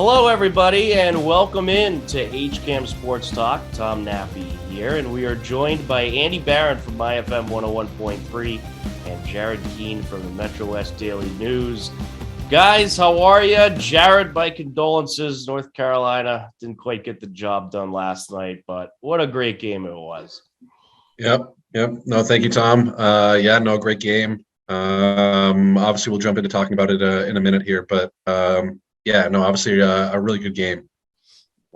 Hello, everybody, and welcome in to HCAM Sports Talk. Tom Nappy here, and we are joined by Andy Barron from MyFm 101.3 and Jared Keene from the Metrowest Daily News. Guys, how are you? Jared, my condolences. North Carolina didn't quite get the job done last night, but what a great game it was. Yep. No, thank you, Tom. Great game. Obviously, we'll jump into talking about it in a minute here, but obviously a really good game.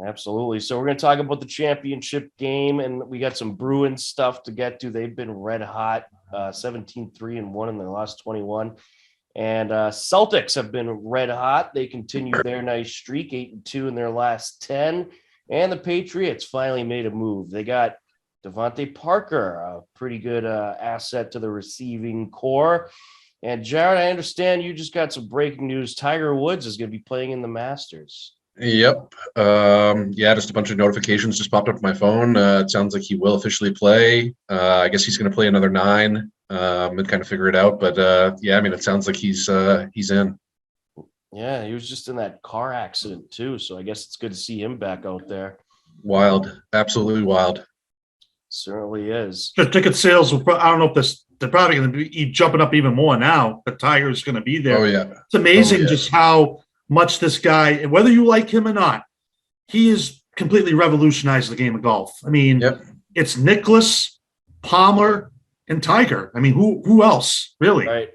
Absolutely. So we're going to talk about the championship game, and we got some Bruins stuff to get to. They've been red hot, 17-3-1 in their last 21. And Celtics have been red hot. They continue their nice streak, 8-2 in their last 10. And the Patriots finally made a move. They got Devontae Parker, a pretty good asset to the receiving core. And Jared, I understand you just got some breaking news. Tiger Woods is going to be playing in the Masters. Yep. Just a bunch of notifications just popped up on my phone. It sounds like he will officially play. I guess he's going to play another 9 and kind of figure it out. But it sounds like he's in. Yeah, he was just in that car accident too. So I guess it's good to see him back out there. Wild. Absolutely wild. Certainly is. The ticket sales will. I don't know if they're probably going to be jumping up even more now. The Tiger's going to be there. Oh yeah, it's amazing just how much this guy, whether you like him or not, he has completely revolutionized the game of golf. I mean, It's Nicklaus, Palmer, and Tiger. I mean, who else really? Right.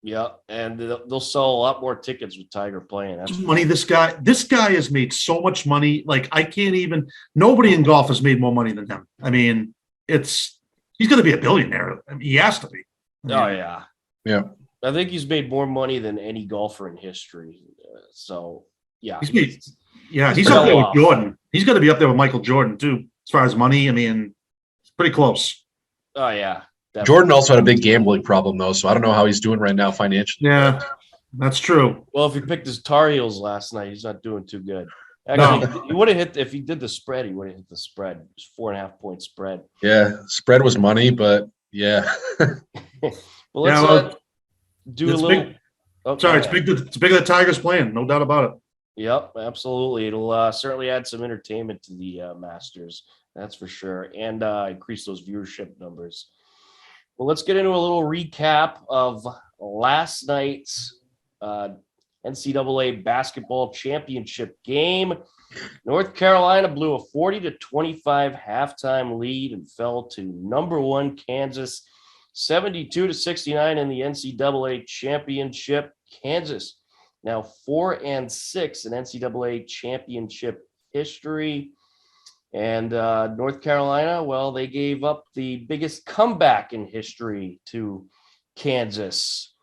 Yeah, and they'll sell a lot more tickets with Tiger playing. That's money. This guy has made so much money. Like nobody in golf has made more money than him. I mean, he's going to be a billionaire. I mean, he has to be. Oh yeah. Yeah. I think he's made more money than any golfer in history. He's up there with Jordan. He's going to be up there with Michael Jordan too, as far as money. I mean, it's pretty close. Oh yeah. Definitely. Jordan also had a big gambling problem though, so I don't know how he's doing right now financially. Yeah, that's true. Well, if he picked his Tar Heels last night, he's not doing too good. Actually, he would have hit if he did the spread. He would have hit the spread. It was 4.5 point spread. Yeah, spread was money, but yeah. Well, let's do a little. Big. It's big. It's big that the Tigers playing, no doubt about it. Yep, absolutely. It'll certainly add some entertainment to the Masters. That's for sure, and increase those viewership numbers. Well, let's get into a little recap of last night's NCAA Basketball Championship game. North Carolina blew a 40-25 halftime lead and fell to number 1 Kansas, 72-69 in the NCAA Championship. Kansas now 4-6 in NCAA Championship history. And North Carolina, well, they gave up the biggest comeback in history to Kansas.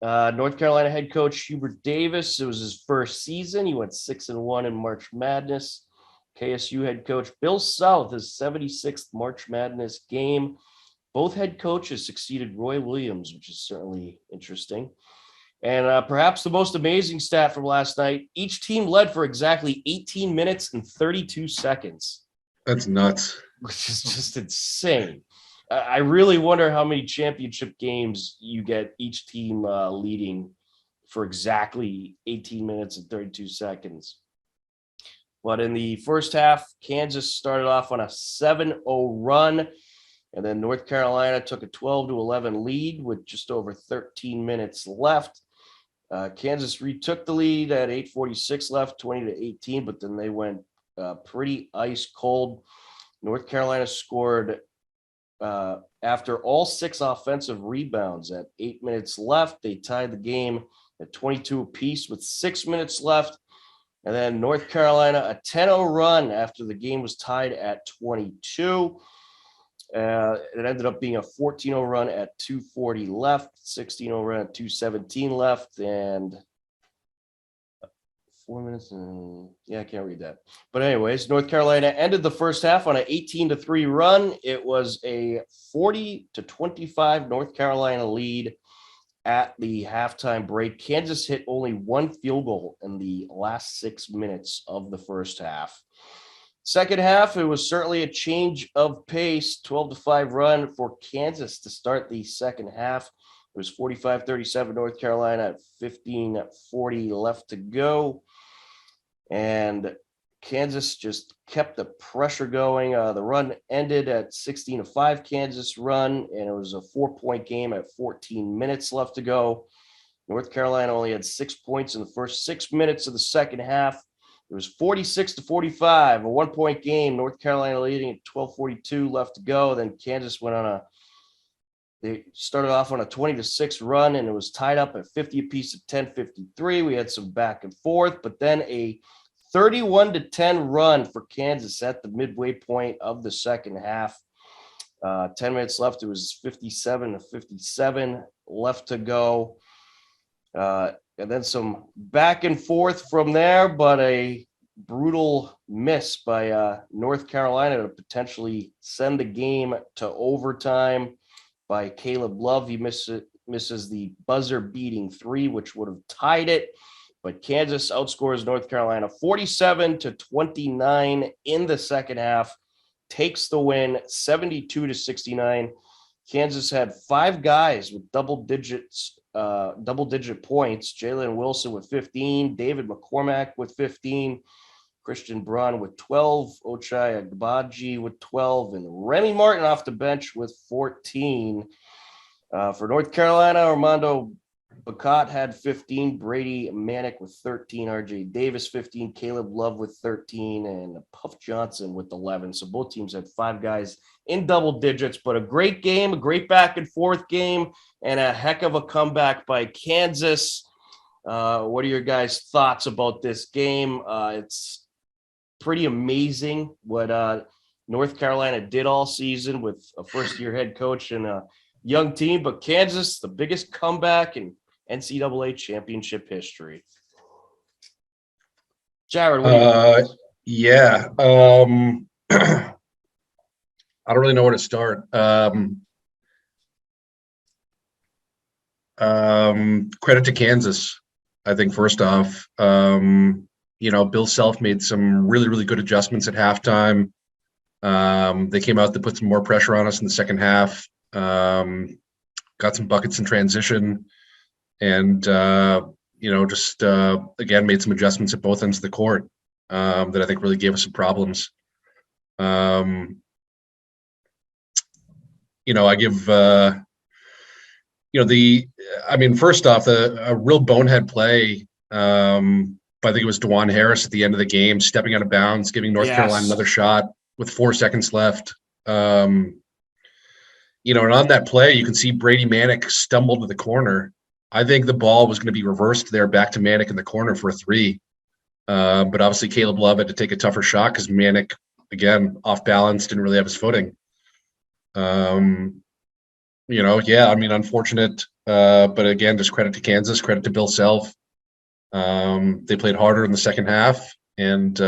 North Carolina head coach Hubert Davis, it was his first season. He went 6-1 in March Madness. KSU head coach Bill South, his 76th March Madness game. Both head coaches succeeded Roy Williams, which is certainly interesting. And perhaps the most amazing stat from last night, each team led for exactly 18 minutes and 32 seconds. That's nuts. Which is just insane. I really wonder how many championship games you get each team leading for exactly 18 minutes and 32 seconds. But in the first half, Kansas started off on a 7-0 run. And then North Carolina took a 12-11 lead with just over 13 minutes left. Kansas retook the lead at 8:46 left, 20-18, but then they went pretty ice cold. North Carolina scored after all 6 offensive rebounds at 8 minutes left. They tied the game at 22 apiece with 6 minutes left. And then North Carolina, a 10-0 run after the game was tied at 22. It ended up being a 14-0 run at 2:40 left, 16-0 run at 2:17 left, and 4 minutes. I can't read that. But anyways, North Carolina ended the first half on an 18-3 run. It was a 40-25 North Carolina lead at the halftime break. Kansas hit only 1 field goal in the last 6 minutes of the first half. Second half, it was certainly a change of pace, 12-5 run for Kansas to start the second half. It was 45-37 North Carolina at 15:40 left to go. and Kansas just kept the pressure going. The run ended at 16-5 Kansas run, and it was a 4-point game at 14 minutes left to go. North Carolina only had 6 points in the first 6 minutes of the second half. It was 46-45, a 1-point game. North Carolina leading at 12:42 left to go. Then Kansas they started off on a 20-6 run, and it was tied up at 50 apiece at 10:53. We had some back and forth, but then a 31-10 run for Kansas at the midway point of the second half. 10 minutes left. It was 57-57 left to go. And then some back and forth from there, but a brutal miss by North Carolina to potentially send the game to overtime by Caleb Love. He misses the buzzer-beating 3, which would have tied it. But Kansas outscores North Carolina 47-29 in the second half, takes the win 72-69. Kansas had 5 guys with double-digit points. Jalen Wilson with 15, David McCormack with 15, Christian Braun with 12, Ochai Agbaji with 12, and Remy Martin off the bench with 14. For North Carolina, Armando Bacot had 15, Brady Manick with 13, RJ Davis 15, Caleb Love with 13, and Puff Johnson with 11. So both teams had 5 guys in double digits, but a great game, a great back and forth game, and a heck of a comeback by Kansas. What are your guys' thoughts about this game? It's pretty amazing what North Carolina did all season with a first-year head coach and a young team, but Kansas, the biggest comeback in NCAA championship history. Jared, what do you think? Yeah. I don't really know where to start. Credit to Kansas, I think, first off. Bill Self made some really, really good adjustments at halftime. They came out to put some more pressure on us in the second half. Got some buckets in transition, and again made some adjustments at both ends of the court that I think really gave us some problems. I give first off, a real bonehead play. I think it was DeJuan Harris at the end of the game, stepping out of bounds, giving North Carolina another shot with 4 seconds left. And on that play, you can see Brady Manick stumble to the corner. I think the ball was going to be reversed there back to Manick in the corner for a 3. But obviously Caleb Love had to take a tougher shot because Manick, again, off balance, didn't really have his footing. Unfortunate. But again, just credit to Kansas, credit to Bill Self. They played harder in the second half. And,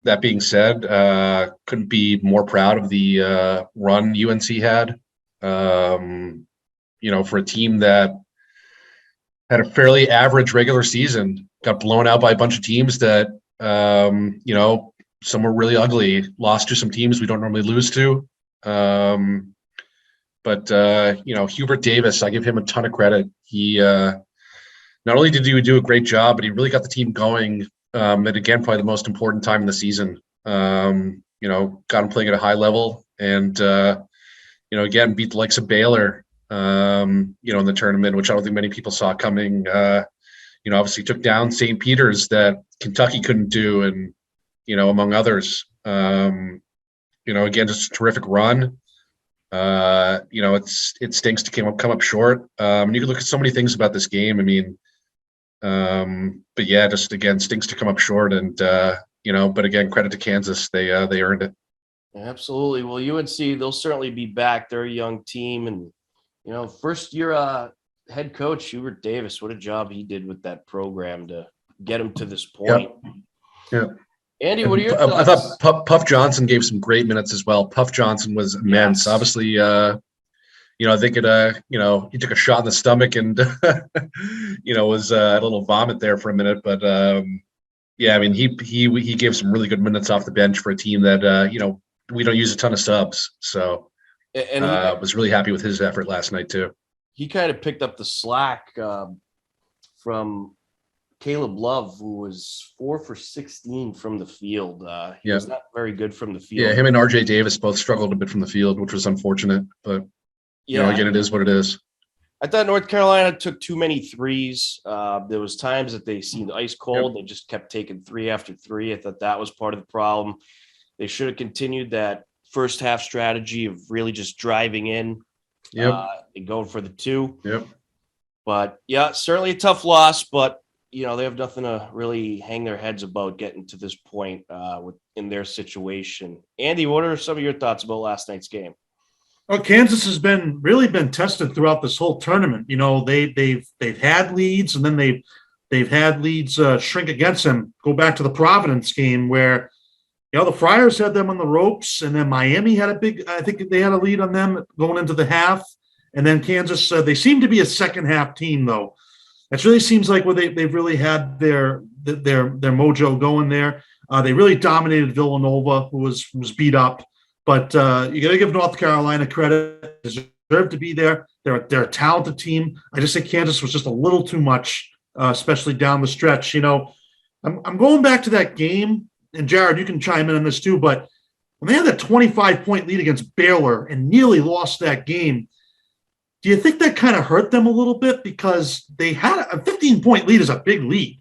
that being said, couldn't be more proud of the run UNC had. For a team that had a fairly average regular season, got blown out by a bunch of teams that, some were really ugly, lost to some teams we don't normally lose to. But Hubert Davis, I give him a ton of credit. He not only did he do a great job, but he really got the team going. And again, probably the most important time in the season. Got him playing at a high level, and again, beat the likes of Baylor, in the tournament, which I don't think many people saw coming. Obviously took down St. Peter's that Kentucky couldn't do, and among others. Again, just a terrific run. It stinks to come up short. And you can look at so many things about this game. But yeah, just again, stinks to come up short, and but again, credit to Kansas, they earned it. Absolutely. Well, UNC, they'll certainly be back. They're a young team, and first year head coach Hubert Davis, what a job he did with that program to get him to this point. Yeah. Andy, what are your thoughts? I thought Puff Johnson gave some great minutes as well. Puff Johnson was immense. Yes. Obviously, I think it, he took a shot in the stomach and, was a little vomit there for a minute. But, he gave some really good minutes off the bench for a team that, we don't use a ton of subs. So was really happy with his effort last night too. He kind of picked up the slack from Caleb Love, who was 4 for 16 from the field. He was not very good from the field. Yeah, him and RJ Davis both struggled a bit from the field, which was unfortunate. But, again, it is what it is. I thought North Carolina took too many threes. There was times that they seemed ice cold. They just kept taking 3 after 3. I thought that was part of the problem. They should have continued that first half strategy of really just driving in and going for the 2. Yep. But, certainly a tough loss, but, they have nothing to really hang their heads about getting to this point in their situation. Andy, what are some of your thoughts about last night's game? Well, Kansas has really been tested throughout this whole tournament. They've had leads, and then they've had leads shrink against them. Go back to the Providence game where, the Friars had them on the ropes, and then Miami had I think they had a lead on them going into the half. And then Kansas, they seem to be a second half team, though. It really seems like where they've really had their mojo going there. They really dominated Villanova, who was beat up. But you got to give North Carolina credit. They deserve to be there. They're a talented team. I just think Kansas was just a little too much, especially down the stretch. I'm going back to that game, and Jared, you can chime in on this too. But when they had that 25-point lead against Baylor and nearly lost that game, do you think that kind of hurt them a little bit? Because they had a 15-point lead is a big lead.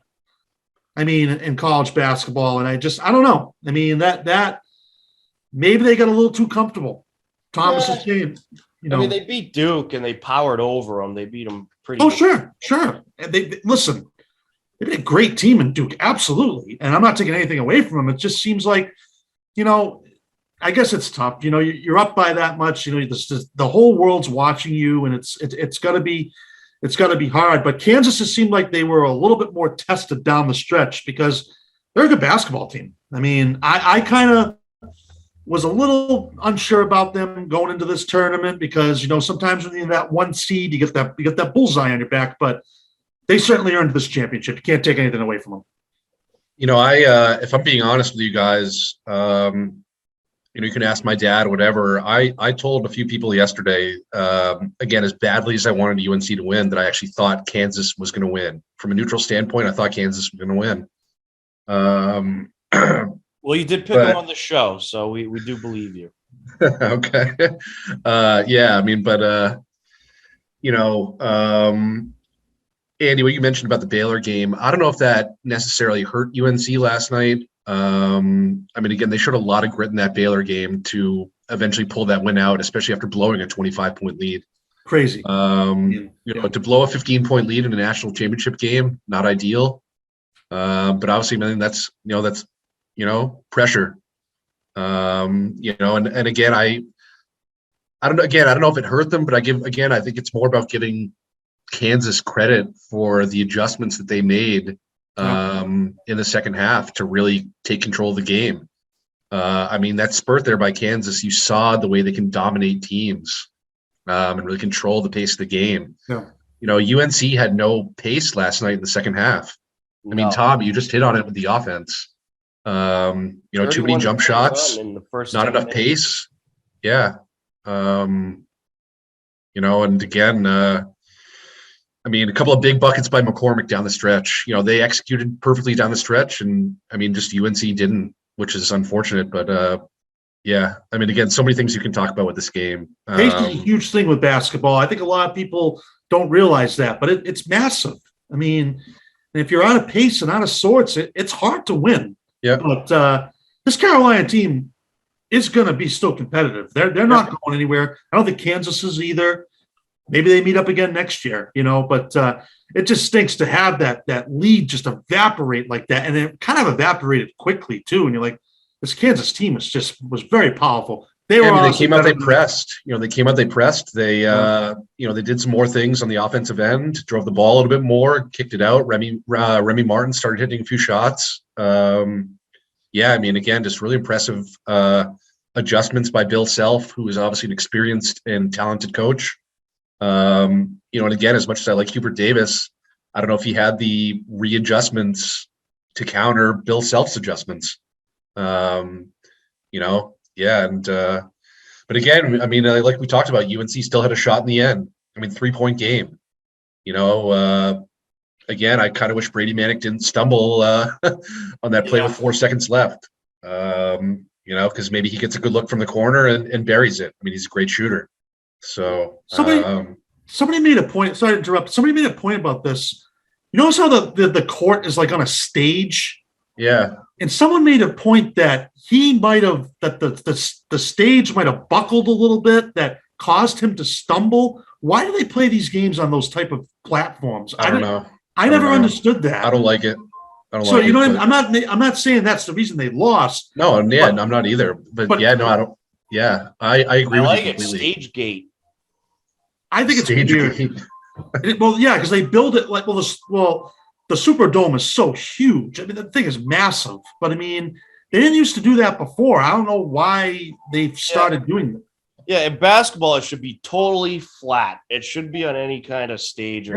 I mean, in college basketball, and I don't know. I mean, that maybe they got a little too comfortable. Thomas is saying, I mean, they beat Duke and they powered over them. They beat them pretty. Oh, sure. And they listen. They've been a great team in Duke, absolutely. And I'm not taking anything away from them. It just seems like, I guess it's tough. You're up by that much. The whole world's watching you, and it's got to be hard. But Kansas has seemed like they were a little bit more tested down the stretch because they're a good basketball team. I mean, I kind of was a little unsure about them going into this tournament because sometimes when you're in that 1 seed, you get that bullseye on your back. But they certainly earned this championship. You can't take anything away from them. If I'm being honest with you guys. You can ask my dad or whatever. I told a few people yesterday, again, as badly as I wanted UNC to win, that I actually thought Kansas was going to win. From a neutral standpoint, I thought Kansas was going to win. Well, you did pick them on the show, so we do believe you. Okay. Yeah, I mean, but, Andy, what you mentioned about the Baylor game, I don't know if that necessarily hurt UNC last night. I mean, again, they showed a lot of grit in that Baylor game to eventually pull that win out, especially after blowing a 25-point lead. Crazy. To blow a 15-point lead in a national championship game, not ideal. But obviously, I mean, that's pressure. And again, I don't know if it hurt them, but I think it's more about giving Kansas credit for the adjustments that they made in the second half to really take control of the game. I mean, that spurt there by Kansas, you saw the way they can dominate teams and really control the pace of the game. Yeah. UNC had no pace last night in the second half. I mean, Tom, you just hit on it with the offense. Too many jump shots, not enough pace. Yeah. And again, I mean, a couple of big buckets by McCormick down the stretch. They executed perfectly down the stretch, and I mean, just UNC didn't, which is unfortunate. But yeah, I mean, again, so many things you can talk about with this game. Pace is a huge thing with basketball. I think a lot of people don't realize that, but it's massive. I mean, if you're out of pace and out of sorts, it's hard to win. Yeah. But this Carolina team is going to be still competitive. They're not going anywhere. I don't think Kansas is either. Maybe they meet up again next year, but it just stinks to have that lead just evaporate like that. And it kind of evaporated quickly too. And you're like, this Kansas team was very powerful. They came out, they pressed. They pressed. They did some more things on the offensive end, drove the ball a little bit more, kicked it out. Remy Martin started hitting a few shots. I mean, again, just really impressive adjustments by Bill Self, who is obviously an experienced and talented coach. And again, as much as I like Hubert Davis, I don't know if he had the readjustments to counter Bill Self's adjustments. But again, I mean, like we talked about, UNC still had a shot in the end. I mean, 3-point game. again, I kind of wish Brady Manick didn't stumble on that play with 4 seconds left. Because maybe he gets a good look from the corner and buries it. I mean, he's a great shooter. So somebody made a point. Sorry to interrupt. Somebody made a point about this. You notice how the court is like on a stage? Yeah. And someone made a point that the stage might have buckled a little bit, that caused him to stumble. Why do they play these games on those type of platforms? I don't know. I never understood that. I don't like it. I'm not saying that's the reason they lost. No, I'm not either. But I don't. Yeah, I agree with you completely. Stage gate. I think it's weird. Because they build it like the Superdome is so huge. I mean, the thing is massive. But I mean, they didn't used to do that before. I don't know why they've started doing that. Yeah, in basketball, it should be totally flat. It should be on any kind of stage.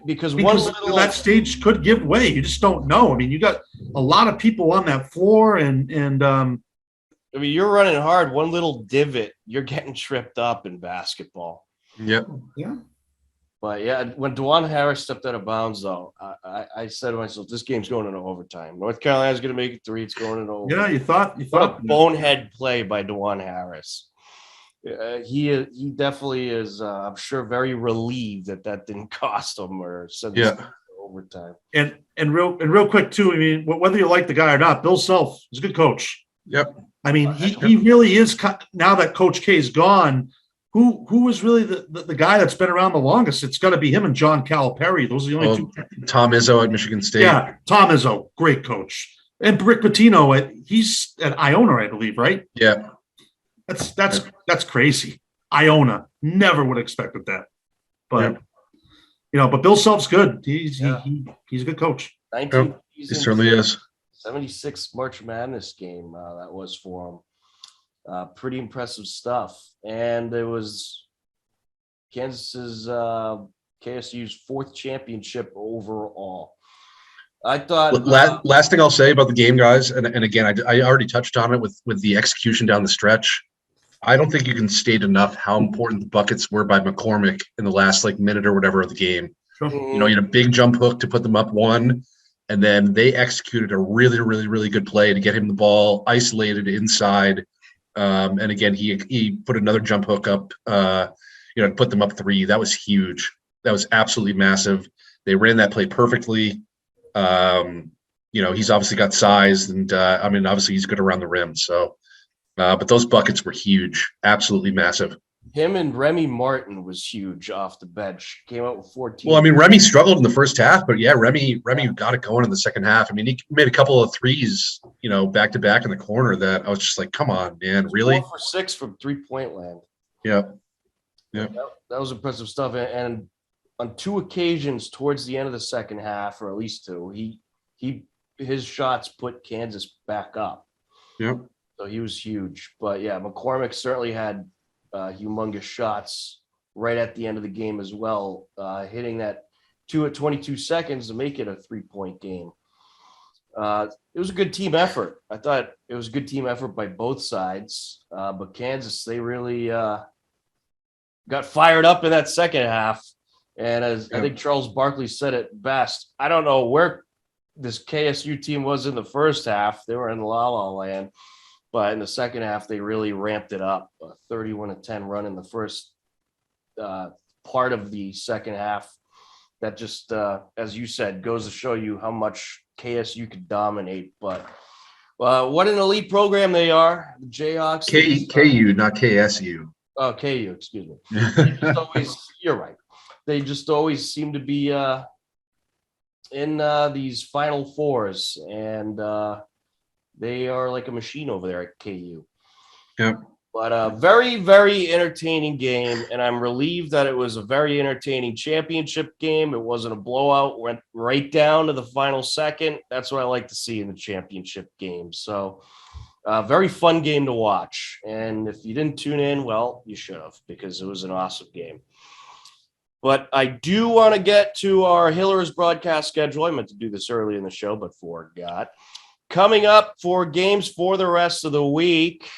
Because that stage could give way. You just don't know. I mean, you got a lot of people on that floor, and I mean, you're running hard. One little divot, you're getting tripped up in basketball. Yep. Yeah. But when DeJuan Harris stepped out of bounds, though, I said to myself, "This game's going into overtime. North Carolina's going to make it 3. It's going into overtime." Yeah, you thought what a bonehead play by DeJuan Harris. He definitely is. I'm sure very relieved that didn't cost him or send this to overtime. And real quick too. I mean, whether you like the guy or not, Bill Self is a good coach. Yep. I mean, he really is. Now that Coach K is gone, who is really the guy that's been around the longest? It's got to be him and John Calipari. Those are the only two. Tom Izzo at Michigan State. Yeah, Tom Izzo, great coach. And Rick Pitino, he's at Iona, I believe, right? Yeah. That's crazy. Iona, never would have expected that. But but Bill Self's good. He's a good coach. 19 he certainly is. 76 March Madness game that was for him. Pretty impressive stuff. And it was KSU's 4th championship overall. I thought last thing I'll say about the game, guys, and again, I already touched on it with the execution down the stretch. I don't think you can state enough how important the buckets were by McCormick in the last minute or whatever of the game. Sure. You had a big jump hook to put them up 1, and then they executed a really, really, really good play to get him the ball isolated inside. And again, he put another jump hook up, to put them up 3. That was huge. That was absolutely massive. They ran that play perfectly. He's obviously got size, and obviously he's good around the rim. So, but those buckets were huge, absolutely massive. Him and Remy Martin was huge off the bench. Came out with 14. Well, I mean, Remy struggled in the first half, but Remy got it going in the second half. I mean, he made a couple of threes, back to back in the corner that I was just like, come on, man, really? 4 for 6 from 3-point land. Yeah. That was impressive stuff. And on 2 occasions towards the end of the second half, or at least 2, his shots put Kansas back up. Yep. So he was huge. But McCormick certainly had humongous shots right at the end of the game as well, hitting that 2 at 22 seconds to make it a 3-point game. It was a good team effort. I thought it was a good team effort by both sides. But Kansas, they really got fired up in that second half. And as I think Charles Barkley said it best, I don't know where this KSU team was in the first half. They were in La La Land. But in the second half, they really ramped it up. A 31-10 run in the first part of the second half. That just, as you said, goes to show you how much KSU could dominate. But what an elite program they are. The Jayhawks. KU, not KSU. Oh, KU, excuse me. You're right. They just always seem to be in these Final Fours. And they are like a machine over there at KU. Yep. But a very, very entertaining game, and I'm relieved that it was a very entertaining championship game. It wasn't a blowout, went right down to the final second. That's what I like to see in the championship game. So very fun game to watch. And if you didn't tune in, well, you should have, because it was an awesome game. But I do want to get to our Hillers broadcast schedule. I meant to do this early in the show, but forgot. Coming up for games for the rest of the week,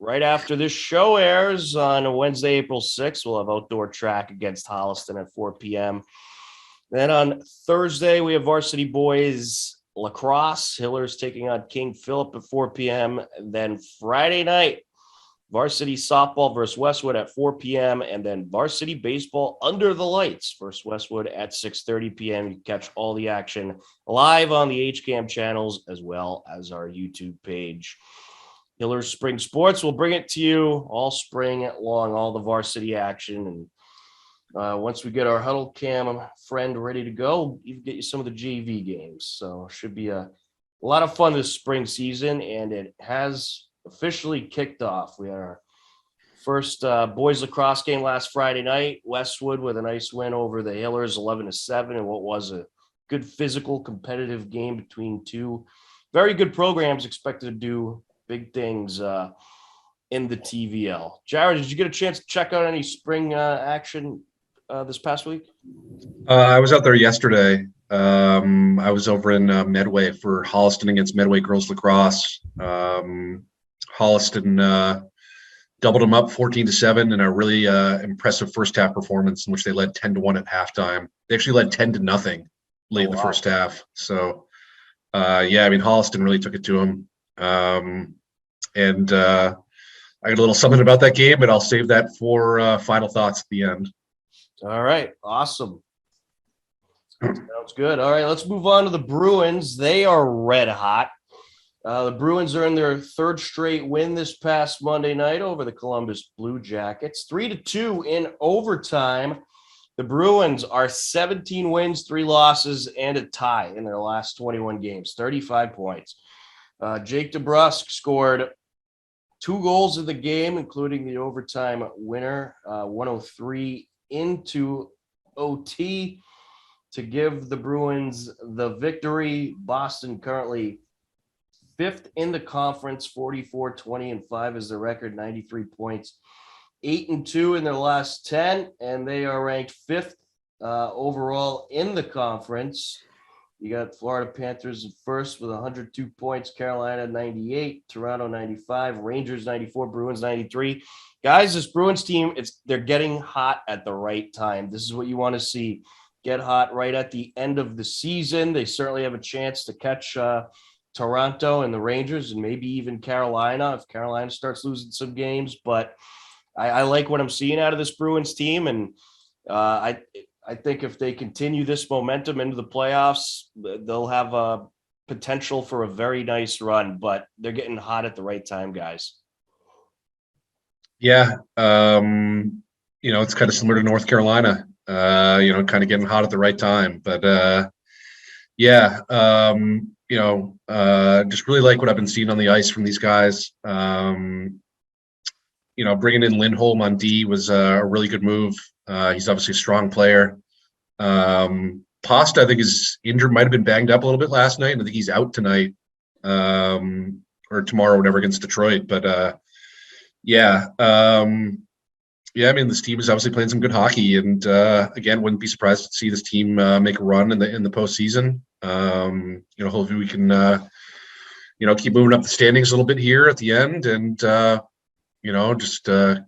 right after this show airs on Wednesday, April 6th, we'll have outdoor track against Holliston at 4 p.m. Then on Thursday, we have varsity boys lacrosse. Hillers taking on King Philip at 4 p.m. And then Friday night, varsity softball versus Westwood at 4 p.m. And then varsity baseball under the lights versus Westwood at 6:30 p.m. You can catch all the action live on the HCAM channels as well as our YouTube page. Hillers Spring Sports will bring it to you all spring long, all the varsity action. And once we get our Huddle Cam friend ready to go, even get you some of the JV games. So should be a lot of fun this spring season, and it has officially kicked off. We had our first boys lacrosse game last Friday night. Westwood with a nice win over the Hillers, 11-7, and what was a good physical, competitive game between two very good programs expected to do big things in the TVL. Jared, did you get a chance to check out any spring action this past week? I was out there yesterday. I was over in Medway for Holliston against Medway girls lacrosse. Holliston doubled them up 14-7 in a really impressive first half performance in which they led 10-1 at halftime. They actually led 10-0 late in the first half. So, Holliston really took it to them. And I got a little something about that game, but I'll save that for final thoughts at the end. All right. Awesome. Sounds good. All right. Let's move on to the Bruins. They are red hot. The Bruins are in their third straight win this past Monday night over the Columbus Blue Jackets. 3-2 in overtime. The Bruins are 17 wins, 3 losses, and a tie in their last 21 games, 35 points. Jake DeBrusk scored 2 goals in the game, including the overtime winner, 103 into OT to give the Bruins the victory. Boston currently 5th in the conference, 44-20-5 is the record, 93 points, 8-2 in their last 10, and they are ranked 5th overall in the conference. You got Florida Panthers in first with 102 points, Carolina 98, Toronto 95, Rangers 94, Bruins 93. Guys, this Bruins team, they're getting hot at the right time. This is what you want to see. Get hot right at the end of the season. They certainly have a chance to catch Toronto and the Rangers and maybe even Carolina if Carolina starts losing some games. But I like what I'm seeing out of this Bruins team, and I think if they continue this momentum into the playoffs, they'll have a potential for a very nice run, but they're getting hot at the right time, guys. Yeah. It's kind of similar to North Carolina, kind of getting hot at the right time. But, just really like what I've been seeing on the ice from these guys. Bringing in Lindholm on D was a really good move. He's obviously a strong player. Pasta, I think, is injured, might have been banged up a little bit last night. And I think he's out tonight or tomorrow, whatever, against Detroit. But, this team is obviously playing some good hockey. And, again, wouldn't be surprised to see this team make a run in the postseason. Hopefully we can, keep moving up the standings a little bit here at the end and, just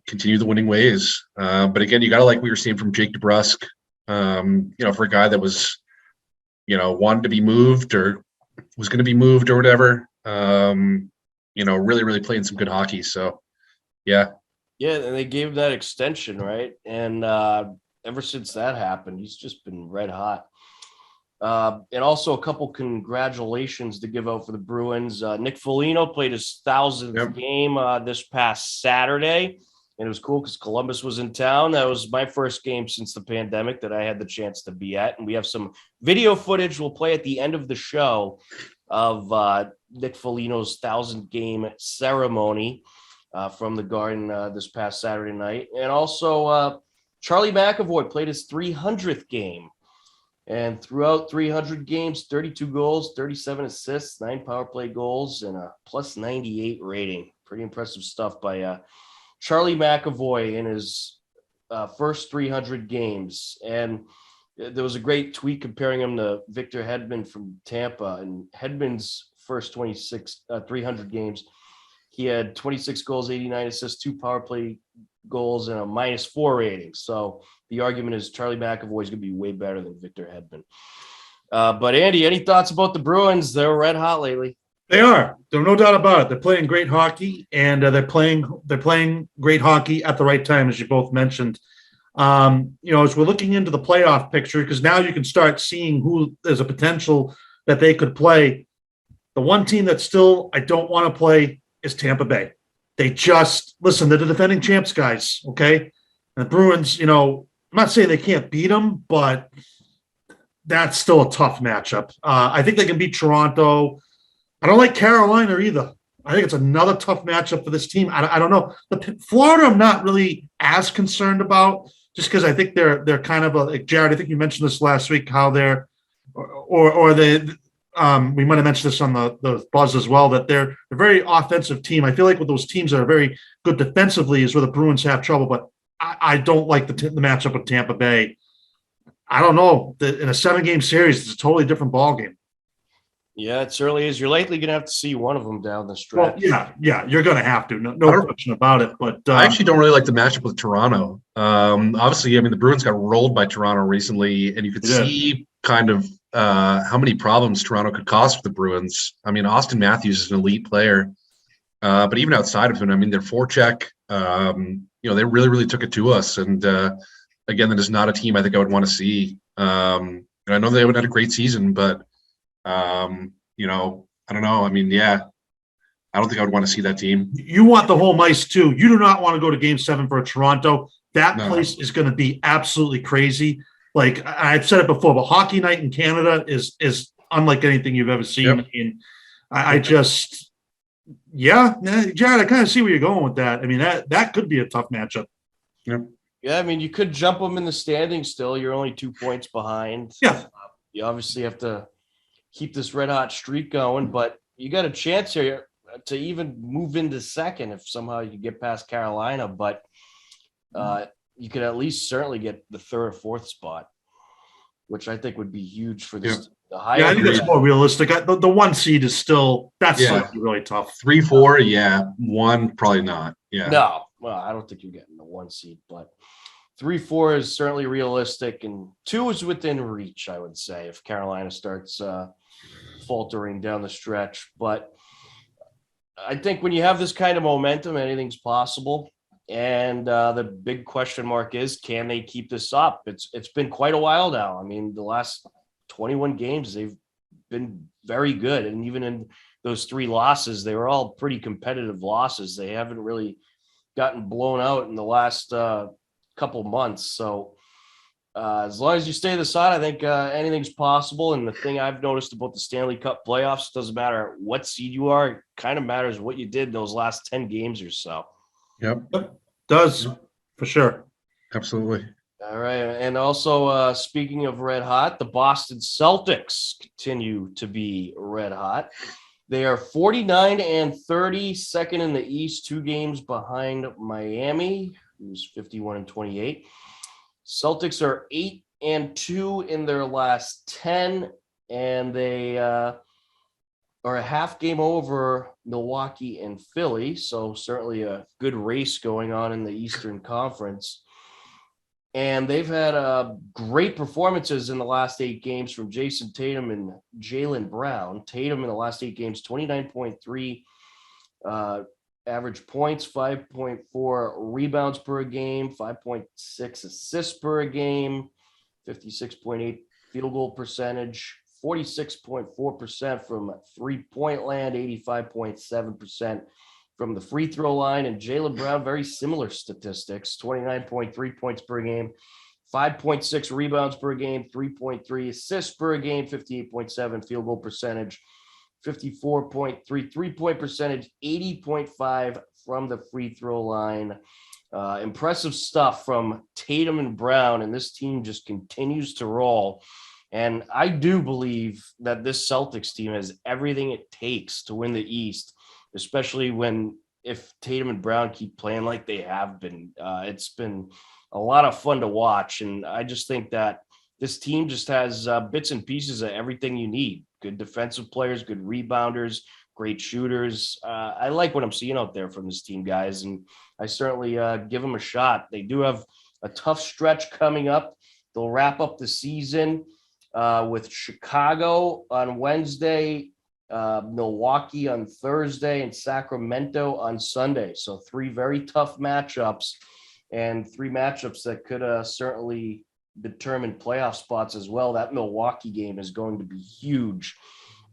continue the winning ways. But again, you got to like what you're seeing from Jake DeBrusk, for a guy that was, wanted to be moved or was going to be moved or whatever, really, really playing some good hockey. So, yeah. Yeah, and they gave him that extension, right? And ever since that happened, he's just been red hot. And also a couple congratulations to give out for the Bruins. Nick Foligno played his 1,000th game this past Saturday, and it was cool because Columbus was in town. That was my first game since the pandemic that I had the chance to be at, and we have some video footage we'll play at the end of the show of Nick Foligno's 1,000th game ceremony from the Garden this past Saturday night. And also Charlie McAvoy played his 300th game. And throughout 300 games, 32 goals, 37 assists, 9 power play goals, and a plus 98 rating. Pretty impressive stuff by Charlie McAvoy in his first 300 games. And there was a great tweet comparing him to Victor Hedman from Tampa. And Hedman's first 300 games, He had 26 goals, 89 assists, 2 power play goals, and a -4 rating. So the argument is Charlie McAvoy is going to be way better than Victor Hedman. But Andy, any thoughts about the Bruins? They're red hot lately. They are. There's no doubt about it. They're playing great hockey, and they're playing great hockey at the right time, as you both mentioned. As we're looking into the playoff picture, because now you can start seeing who there's a potential that they could play. The one team that still I don't want to play is Tampa Bay. They just listen. They're the defending champs, guys. Okay, and the Bruins. I'm not saying they can't beat them, but that's still a tough matchup. I think they can beat Toronto. I don't like Carolina either. I think it's another tough matchup for this team. I don't know. Florida, I'm not really as concerned about, just because I think they're kind of like Jared. I think you mentioned this last week, how they're or they. We might have mentioned this on the buzz as well, that they're a very offensive team. I feel like with those teams that are very good defensively is where the Bruins have trouble. But I don't like the matchup with Tampa Bay. I don't know. In a 7-game series, it's a totally different ballgame. Yeah, it certainly is. You're likely going to have to see one of them down the stretch. Well, yeah, you're going to have to. No question about it. But I actually don't really like the matchup with Toronto. Obviously, the Bruins got rolled by Toronto recently, and you could see kind of how many problems Toronto could cause for the Bruins. Austin Matthews is an elite player, but even outside of him, their forecheck, they really, really took it to us. And again, that is not a team I think I would want to see. And I know they would have had a great season, but I don't know. I don't think I would want to see that team. You want the home ice too. You do not want to go to Game 7 for Toronto. That place is going to be absolutely crazy. Like I've said it before, but hockey night in Canada is unlike anything you've ever seen. Yep. And Jared, I kind of see where you're going with that. That could be a tough matchup. Yep. Yeah, you could jump them in the standings still. You're only 2 points behind. Yeah. You obviously have to keep this red hot streak going, but you got a chance here to even move into second if somehow you get past Carolina. But you could at least certainly get the 3rd or 4th spot, which I think would be huge for this. Yeah, I think that's more realistic. The 1 seed is still really tough. 3, 4, 1 probably not. Yeah. No, well, I don't think you're getting the 1 seed, but 3, 4 is certainly realistic, and 2 is within reach, I would say, if Carolina starts faltering down the stretch. But I think when you have this kind of momentum, anything's possible. And the big question mark is, can they keep this up? It's been quite a while now. The last 21 games, they've been very good. And even in those 3 losses, they were all pretty competitive losses. They haven't really gotten blown out in the last couple months. So as long as you stay this side, I think anything's possible. And the thing I've noticed about the Stanley Cup playoffs, doesn't matter what seed you are, it kind of matters what you did in those last 10 games or so. Yep. Does for sure. Absolutely. All right. And also, speaking of red hot, the Boston Celtics continue to be red hot. They are 49-30, second in the East, 2 games behind Miami, who's 51-28. Celtics are 8-2 in their last 10, and they are a half game over Milwaukee and Philly. So certainly a good race going on in the Eastern Conference. And they've had great performances in the last 8 games from Jason Tatum and Jaylen Brown. Tatum in the last 8 games, 29.3 average points, 5.4 rebounds per game, 5.6 assists per game, 56.8 field goal percentage, 46.4% from three-point land, 85.7% from the free throw line. And Jaylen Brown, very similar statistics, 29.3 points per game, 5.6 rebounds per game, 3.3 assists per game, 58.7 field goal percentage, 54.3 three-point percentage, 80.5 from the free throw line. Impressive stuff from Tatum and Brown, and this team just continues to roll. And I do believe that this Celtics team has everything it takes to win the East, especially if Tatum and Brown keep playing like they have been. It's been a lot of fun to watch, and I just think that this team just has bits and pieces of everything you need. Good defensive players, good rebounders, great shooters. I like what I'm seeing out there from this team, guys, and I certainly give them a shot. They do have a tough stretch coming up. They'll wrap up the season with Chicago on Wednesday, Milwaukee on Thursday, and Sacramento on Sunday. So 3 very tough matchups, and 3 matchups that could certainly determine playoff spots as well. That Milwaukee game is going to be huge.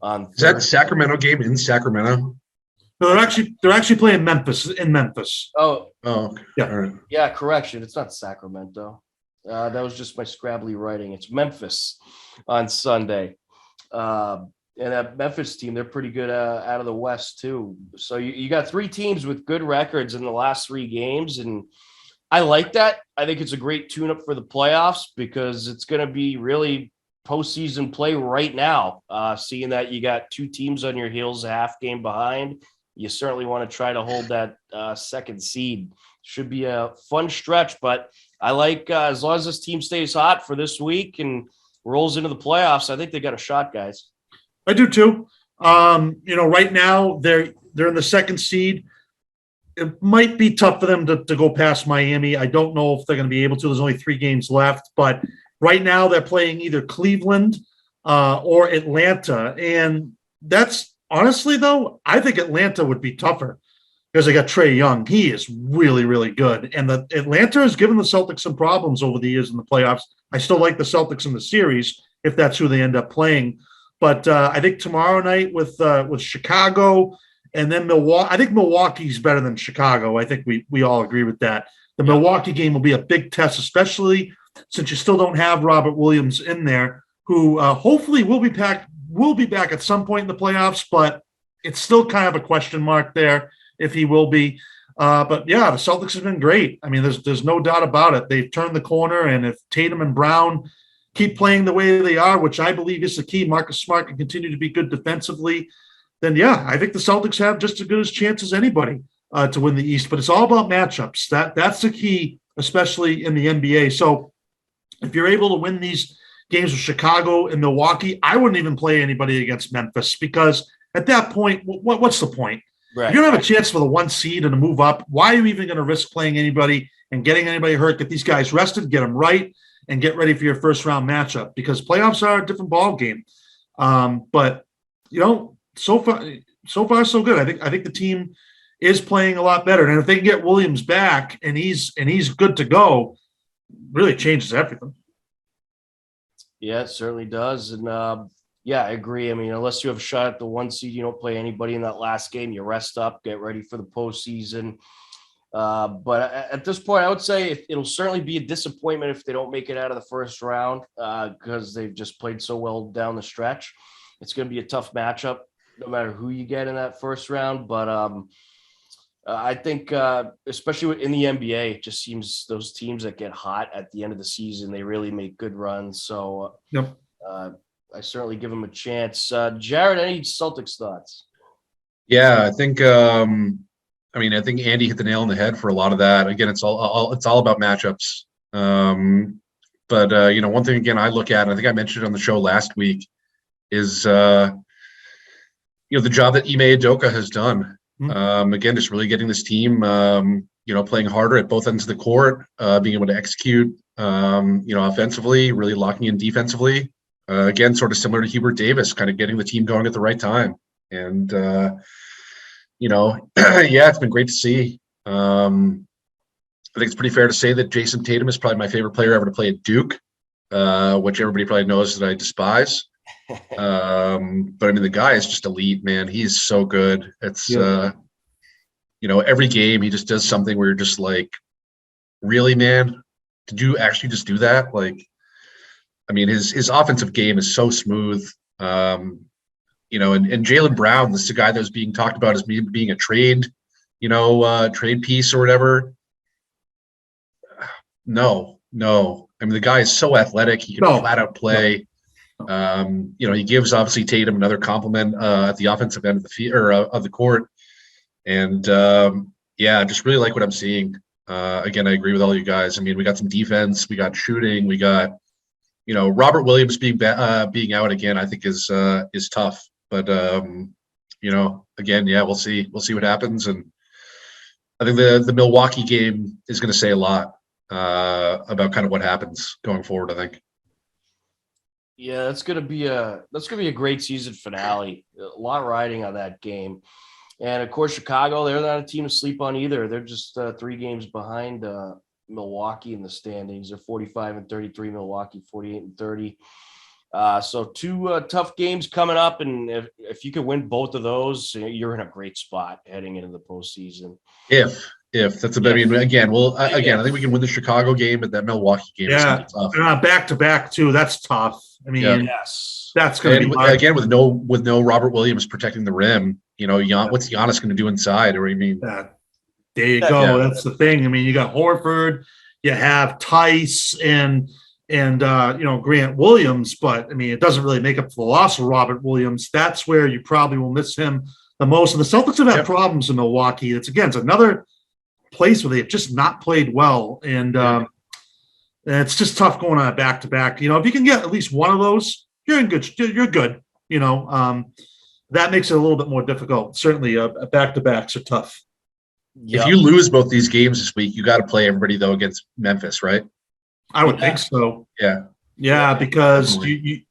Is that the Sacramento game in Sacramento? No, they're actually playing Memphis in Memphis. Oh, okay. Yeah. All right. yeah, correction. It's not Sacramento. That was just my scrabbly writing. It's Memphis on Sunday. And that Memphis team, they're pretty good out of the West too. So you got 3 teams with good records in the last 3 games, and I like that. I think it's a great tune-up for the playoffs because it's going to be really postseason play right now. Seeing that you got 2 teams on your heels, a half game behind, you certainly want to try to hold that second seed. Should be a fun stretch, but I like as long as this team stays hot for this week and rolls into the playoffs, I think they got a shot, guys. I do too. Right now they're in the second seed. It might be tough for them to go past Miami. I don't know if they're going to be able to. There's only 3 games left, but right now they're playing either Cleveland or Atlanta. And that's honestly, though, I think Atlanta would be tougher because they got Trae Young. He is really, really good. And the Atlanta has given the Celtics some problems over the years in the playoffs. I still like the Celtics in the series if that's who they end up playing. But I think tomorrow night with Chicago and then Milwaukee, I think Milwaukee's better than Chicago. I think we all agree with that. The Milwaukee game will be a big test, especially since you still don't have Robert Williams in there, who hopefully will be back at some point in the playoffs, but it's still kind of a question mark there if he will be. But yeah, the Celtics have been great. I mean, there's no doubt about it. They've turned the corner, and if Tatum and Brown keep playing the way they are, which I believe is the key, Marcus Smart can continue to be good defensively, then yeah, I think the Celtics have just as good a chance as anybody to win the East. But it's all about matchups. That's the key, especially in the NBA. So if you're able to win these games with Chicago and Milwaukee, I wouldn't even play anybody against Memphis because at that point, what's the point? Right. If you don't have a chance for the 1 seed and to move up, why are you even going to risk playing anybody and getting anybody hurt? Get these guys rested, get them right, and get ready for your first round matchup because playoffs are a different ball game. But so far so good. I think the team is playing a lot better, and if they can get Williams back and he's good to go, really changes everything. Yeah, it certainly does. And yeah, I agree. I mean, unless you have a shot at the 1 seed, you don't play anybody in that last game. You rest up, get ready for the postseason. But at this point, I would say it'll certainly be a disappointment if they don't make it out of the first round because they've just played so well down the stretch. It's going to be a tough matchup no matter who you get in that first round. But I think, especially in the NBA, it just seems those teams that get hot at the end of the season, they really make good runs. So Yep. I certainly give them a chance. Jared, any Celtics thoughts? Yeah, I think I think Andy hit the nail on the head for a lot of that. Again, it's all about matchups. But one thing again I look at, and I think I mentioned it on the show last week, is the job that Ime Udoka has done. Again, just really getting this team, playing harder at both ends of the court, being able to execute, offensively, really locking in defensively. Again, sort of similar to Hubert Davis, kind of getting the team going at the right time. And, yeah, it's been great to see. I think it's pretty fair to say that Jason Tatum is probably my favorite player ever to play at Duke, which everybody probably knows that I despise. But I mean, the guy is just elite, man. He's so good. It's, every game he just does something where you're just like, really, man? Did you actually just do that? Like, I mean, his offensive game is so smooth. And Jaylen Brown, this is a guy that was being talked about as being a trade piece or whatever. No. I mean, the guy is so athletic. He can flat out play. He gives obviously Tatum another compliment at the offensive end of the field or of the court. And I just really like what I'm seeing. Again, I agree with all you guys. I mean, we got some defense, we got shooting, we got, Robert Williams being out again, I think is tough. But again, yeah, we'll see what happens. And I think the Milwaukee game is going to say a lot about kind of what happens going forward, I think. Yeah, that's gonna be a great season finale. A lot riding on that game, and of course Chicago. They're not a team to sleep on either. They're just 3 games behind Milwaukee in the standings. They're 45-33. Milwaukee 48-30. So 2 tough games coming up, and if you can win both of those, you're in a great spot heading into the postseason. If that's I mean, again, I think we can win the Chicago game, but that Milwaukee game is going to be tough. And back to back too. That's tough. I mean, that's going to be hard. Again with no Robert Williams protecting the rim. What's Giannis going to do inside? Or there you go. Yeah. That's the thing. I mean, you got Horford, you have Tice, and Grant Williams, but I mean, it doesn't really make up for the loss of Robert Williams. That's where you probably will miss him the most. And the Celtics have had problems in Milwaukee. It's another place where they've just not played well, and it's just tough going on a back-to-back. If you can get at least one of those, you're good. That makes it a little bit more difficult. Certainly, back-to-backs are tough. Yep. If you lose both these games this week, you got to play everybody though against Memphis, right? I would think so. Yeah, because you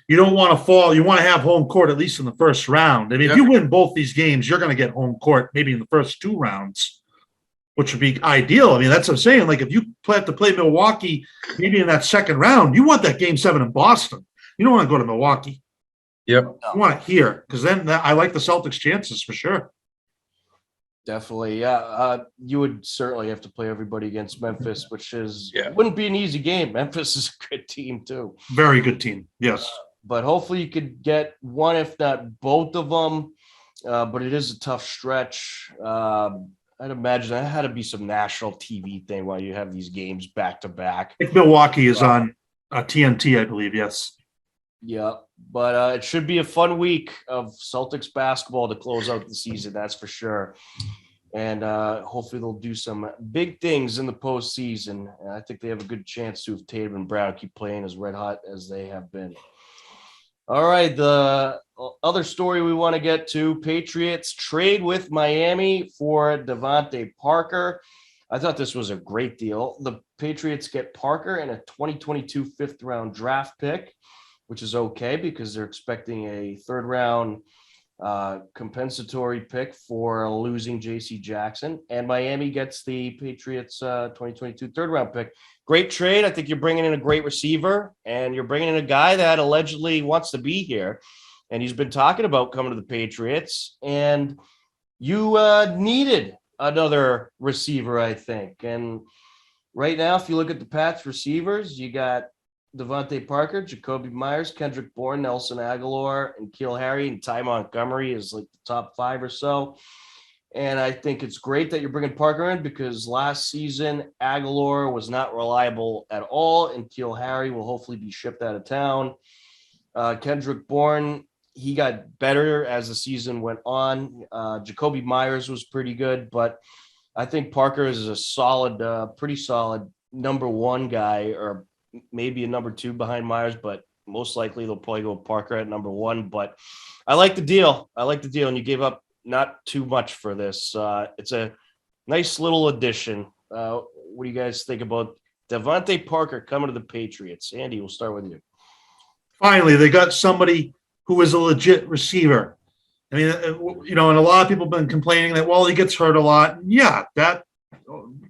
don't want to fall. You want to have home court at least in the first round. I mean, if you win both these games, you're going to get home court maybe in the first 2 rounds, which would be ideal. I mean, that's what I'm saying. Like, if you have to play Milwaukee maybe in that second round, you want that Game 7 in Boston. You don't want to go to Milwaukee. Yep. You want it here, because then I like the Celtics' chances for sure. Definitely, yeah. You would certainly have to play everybody against Memphis, which wouldn't be an easy game. Memphis is a good team too. Very good team, yes. But hopefully you could get one, if not both of them. But it is a tough stretch. I'd imagine that had to be some national TV thing while you have these games back to back. I think Milwaukee is on TNT, I believe, yes. Yeah, but it should be a fun week of Celtics basketball to close out the season, that's for sure. And hopefully they'll do some big things in the postseason. And I think they have a good chance to, if Tatum and Brown keep playing as red hot as they have been. All right, the other story we want to get to, Patriots trade with Miami for Devontae Parker. I thought this was a great deal. The Patriots get Parker and a 2022 fifth-round draft pick, which is okay because they're expecting a third-round compensatory pick for losing J.C. Jackson. And Miami gets the Patriots 2022 third-round pick. Great trade. I think you're bringing in a great receiver, and you're bringing in a guy that allegedly wants to be here. And he's been talking about coming to the Patriots. And you needed another receiver, I think. And right now, if you look at the Pats receivers, you got Devontae Parker, Jacoby Myers, Kendrick Bourne, Nelson Aguilar, and N'Keal Harry, and Ty Montgomery is like the top 5 or so. And I think it's great that you're bringing Parker in because last season Aguilar was not reliable at all, and N'Keal Harry will hopefully be shipped out of town. Kendrick Bourne, he got better as the season went on. Jacoby Myers was pretty good, but I think Parker is a solid, pretty solid number 1 guy, or maybe a number 2 behind Myers, but most likely they'll probably go Parker at number 1. But I like the deal. And you gave up not too much for this. It's a nice little addition. What do you guys think about Devontae Parker coming to the Patriots? Andy, we'll start with you. Finally, they got somebody who is a legit receiver. I mean, and a lot of people have been complaining that, well, he gets hurt a lot. Yeah,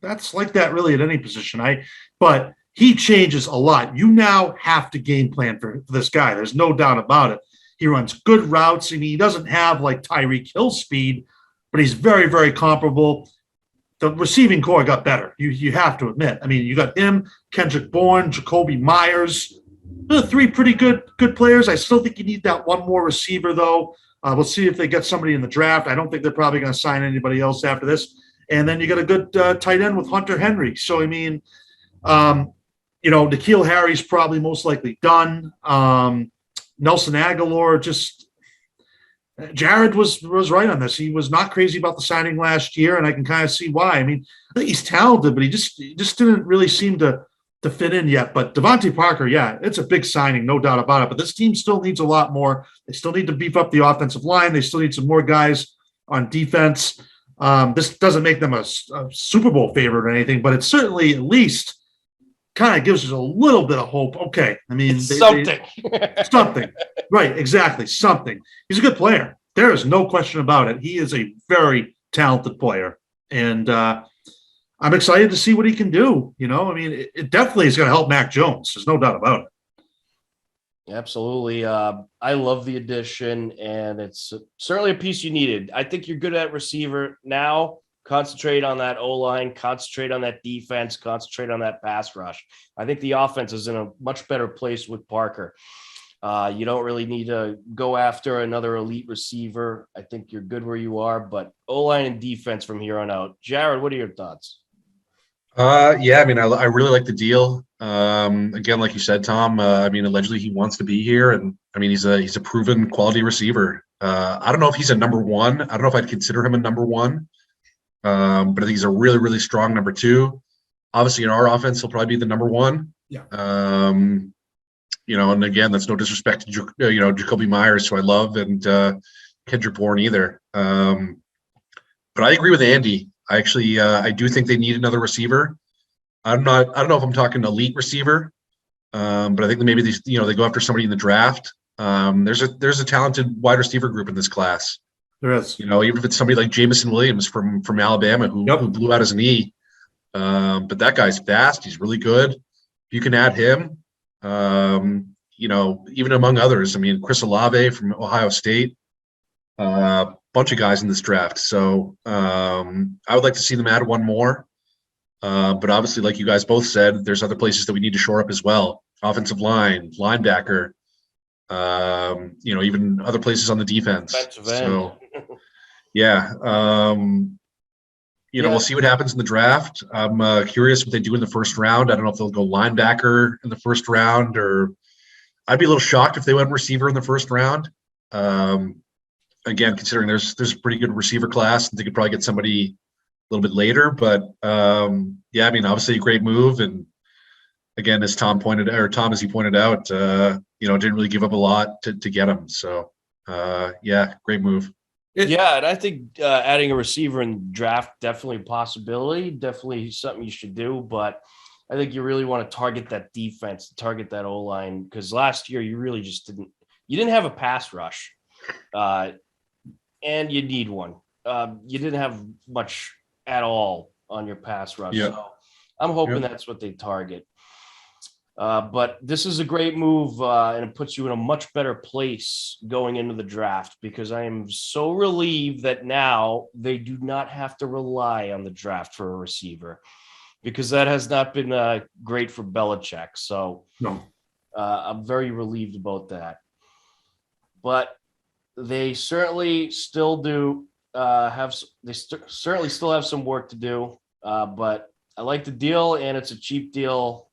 that's like that really at any position. But he changes a lot. You now have to game plan for this guy. There's no doubt about it. He runs good routes. I mean, he doesn't have like Tyreek Hill speed, but he's very, very comparable. The receiving core got better. You have to admit. I mean, you got him, Kendrick Bourne, Jacoby Myers. 3 pretty good players. I still think you need that one more receiver, though. We'll see if they get somebody in the draft. I don't think they're probably going to sign anybody else after this. And then you got a good tight end with Hunter Henry. So, I mean, N'Keal Harry's probably most likely done. Nelson Aguilar, Jared was right on this. He was not crazy about the signing last year, and I can kind of see why. I mean, I think he's talented, but he just didn't really seem to to fit in yet. But Devontae Parker, yeah, it's a big signing, no doubt about it. But this team still needs a lot more. They still need to beef up the offensive line. They still need some more guys on defense. This doesn't make them a Super Bowl favorite or anything, but it certainly at least kind of gives us a little bit of hope. Okay, I mean, something. Something. Right, exactly, something. He's a good player. There is no question about it. He is a very talented player. And I'm excited to see what he can do. You know, I mean, it definitely is going to help Mac Jones. There's no doubt about it. Absolutely. I love the addition, and it's certainly a piece you needed. I think you're good at receiver now. Concentrate on that O-line, concentrate on that defense, concentrate on that pass rush. I think the offense is in a much better place with Parker. You don't really need to go after another elite receiver. I think you're good where you are, but O-line and defense from here on out. Jared, what are your thoughts? Yeah, I mean, I really like the deal. Again, like you said, Tom, I mean, allegedly he wants to be here, and I mean, he's a proven quality receiver. I don't know if he's a number one. I don't know if I'd consider him a number one, but I think he's a really, really strong number two. Obviously, in our offense, he'll probably be the number one. Yeah. You know, and again, that's no disrespect to Jacoby Myers, who I love, and Kendrick Bourne either. But I agree with Andy. I do think they need another receiver. I don't know if I'm talking elite receiver, but I think that maybe they go after somebody in the draft. There's a talented wide receiver group in this class. There is. You know, even if it's somebody like Jamison Williams from Alabama who blew out his knee, but that guy's fast. He's really good. If you can add him, you know, even among others. I mean, Chris Olave from Ohio State. Bunch of guys in this draft. So I would like to see them add one more. But obviously, like you guys both said, there's other places that we need to shore up as well. Offensive line, linebacker, you know, even other places on the defense. So, yeah. You know, we'll see what happens in the draft. I'm curious what they do in the first round. I don't know if they'll go linebacker in the first round, or I'd be a little shocked if they went receiver in the first round. Again, considering there's a pretty good receiver class, and they could probably get somebody a little bit later. But yeah, I mean, obviously a great move. And again, as he pointed out, you know, didn't really give up a lot to get him. So yeah, great move. Yeah, and I think adding a receiver in the draft, definitely a possibility, definitely something you should do. But I think you really want to target that defense, target that O-line, because last year you really just didn't have a pass rush. And you need one. You didn't have much at all on your pass rush. Yeah. So I'm hoping that's what they target. But this is a great move, and it puts you in a much better place going into the draft, because I am so relieved that now they do not have to rely on the draft for a receiver, because that has not been great for Belichick. So no. I'm very relieved about that. But they certainly still do certainly still have some work to do. But I like the deal, and it's a cheap deal.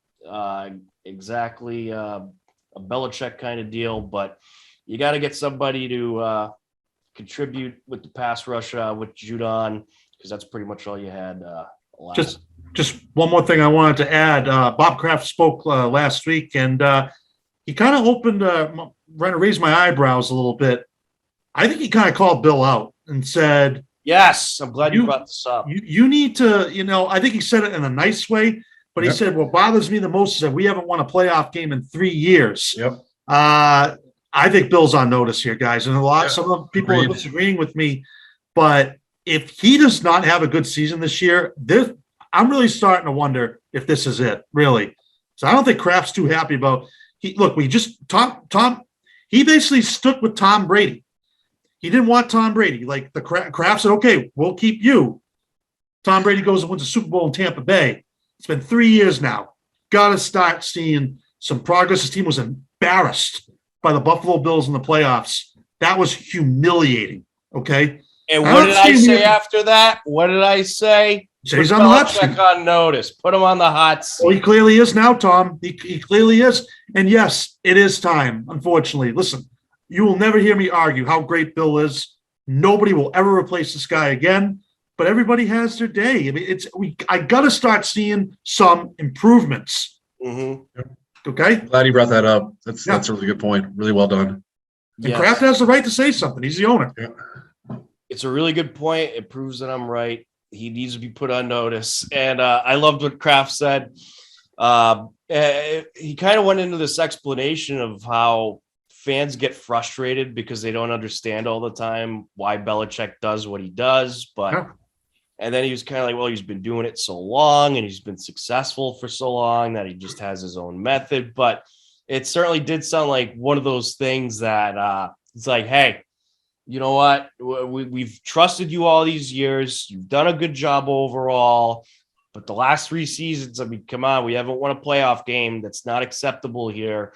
Exactly a Belichick kind of deal, but you got to get somebody to contribute with the pass rush with Judon, because that's pretty much all you had last. Just one more thing I wanted to add. Bob Kraft spoke last week, and he kind of opened, raised my eyebrows a little bit. I think he kind of called Bill out and said, yes, I'm glad you brought this up. You need to, you know, I think he said it in a nice way, but he said, what bothers me the most is that we haven't won a playoff game in 3 years. Yep. I think Bill's on notice here, guys. And some of the people are disagreeing with me, but if he does not have a good season this year, I'm really starting to wonder if this is it, really. So I don't think Kraft's too happy about Tom, he basically stuck with Tom Brady. He didn't want Tom Brady. Like the Kraft said, okay, we'll keep you. Tom Brady goes and wins a Super Bowl in Tampa Bay. It's been 3 years now. Got to start seeing some progress. His team was embarrassed by the Buffalo Bills in the playoffs. That was humiliating. Okay. And what did I say after that? What did I say? He's on the hot seat. On notice. Put him on the hot seat. Well, he clearly is now, Tom. He clearly is. And yes, it is time, unfortunately. Listen, you will never hear me argue how great Bill is. Nobody will ever replace this guy again. But everybody has their day. I mean, I got to start seeing some improvements Mm-hmm. Okay. Glad you brought that up. That's a really good point. Really well done. And Kraft has the right to say something. He's the owner. Yeah. It's a really good point. It proves that I'm right. He needs to be put on notice. And I loved what Kraft said. He kind of went into this explanation of how fans get frustrated because they don't understand all the time why Belichick does what he does. And then he was kind of like, well, he's been doing it so long and he's been successful for so long that he just has his own method. But it certainly did sound like one of those things that it's like, hey, you know what? We've trusted you all these years. You've done a good job overall. But the last 3 seasons, I mean, come on, we haven't won a playoff game. That's not acceptable here.